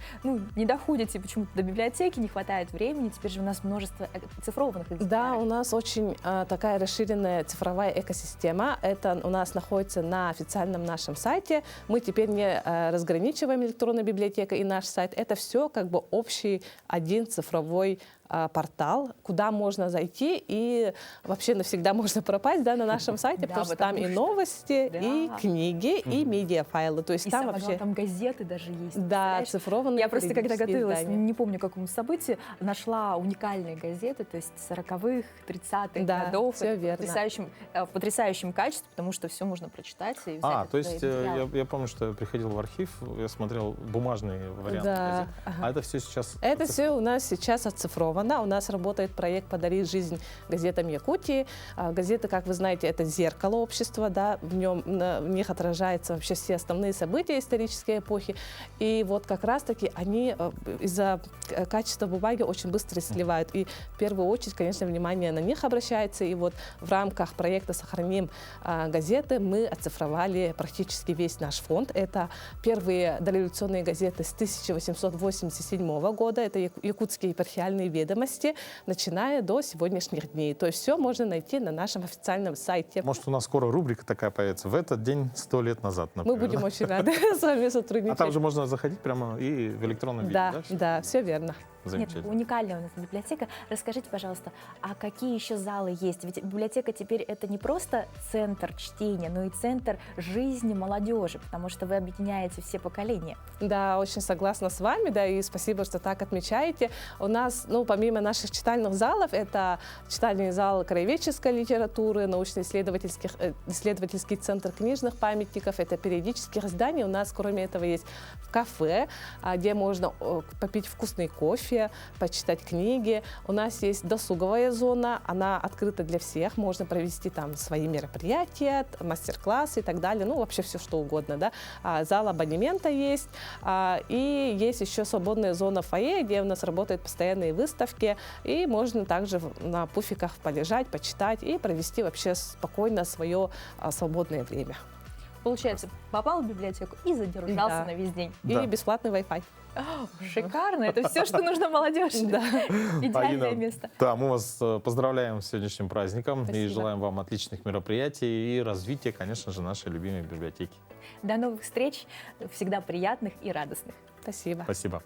не доходите почему-то до библиотеки, не хватает времени, теперь же у нас множество цифрованных экземпляров. Да, у нас очень такая расширенная цифровая экосистема, это у нас находится на официальном нашем сайте, мы теперь не разграничиваем электронную библиотеку и наш сайт, это все общий один цифровой портал, куда можно зайти и вообще навсегда можно пропасть, да, на нашем сайте, потому что там и новости, и книги, и медиафайлы. То есть и там вообще... там газеты даже есть. Да, цифрованные. Я просто когда готовилась, не помню к какому событию, нашла уникальные газеты, то есть 40-х, 30-х годов. Все верно. В потрясающем качестве, потому что все можно прочитать. И то есть я помню, что я приходил в архив, я смотрел бумажные варианты газет. А это все сейчас... Это все у нас сейчас оцифровано. У нас работает проект «Подари жизнь газетам Якутии». Газеты, как вы знаете, это зеркало общества, да, в них отражаются вообще все основные события исторической эпохи. И вот как раз-таки они из-за качества бумаги очень быстро сливают. И в первую очередь, конечно, внимание на них обращается. И вот в рамках проекта «Сохраним газеты» мы оцифровали практически весь наш фонд. Это первые дореволюционные газеты с 1887 года. Это якутские епархиальные ведомости, начиная до сегодняшних дней. То есть все можно найти на нашем официальном сайте. Может, у нас скоро рубрика такая появится. В этот день 100 лет назад, например. Мы будем очень рады с вами сотрудничать. А там же можно заходить прямо и в электронном виде, да? Да, все верно. Замечательно. Нет, уникальная у нас библиотека. Расскажите, пожалуйста, а какие еще залы есть? Ведь библиотека теперь это не просто центр чтения, но и центр жизни молодежи, потому что вы объединяете все поколения. Да, очень согласна с вами, да, и спасибо, что так отмечаете. У нас, ну, помимо наших читальных залов, это читальный зал краеведческой литературы, научно-исследовательский центр книжных памятников, это периодические издания. У нас, кроме этого, есть кафе, где можно попить вкусный кофе, почитать книги. У нас есть досуговая зона, она открыта для всех, можно провести там свои мероприятия, мастер-классы и так далее, ну, вообще все что угодно, да. Зал абонемента есть, и есть еще свободная зона фойе, где у нас работают постоянные выставки, и можно также на пуфиках полежать, почитать и провести вообще спокойно свое свободное время. Получается, попал в библиотеку и задержался Да. на весь день. И бесплатный Wi-Fi. Шикарно, это все, что нужно молодежи. Идеальное Алина, место. Да, мы вас поздравляем с сегодняшним праздником и Спасибо. желаем вам отличных мероприятий и развития, конечно же, нашей любимой библиотеки. До новых встреч, всегда приятных и радостных. Спасибо. Спасибо.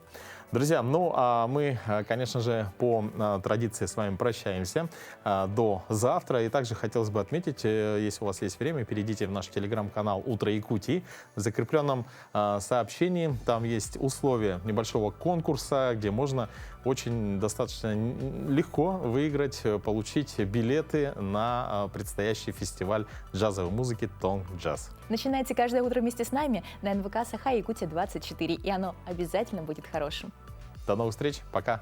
Друзья, ну а мы, конечно же, по традиции с вами прощаемся до завтра. И также хотелось бы отметить, если у вас есть время, перейдите в наш телеграм-канал «Утро Якутии». В закрепленном сообщении там есть условия небольшого конкурса, где можно очень достаточно легко выиграть, получить билеты на предстоящий фестиваль джазовой музыки «Тонг Джаз». Начинайте каждое утро вместе с нами на НВК Саха Якутия 24, и оно обязательно будет хорошим. До новых встреч, пока!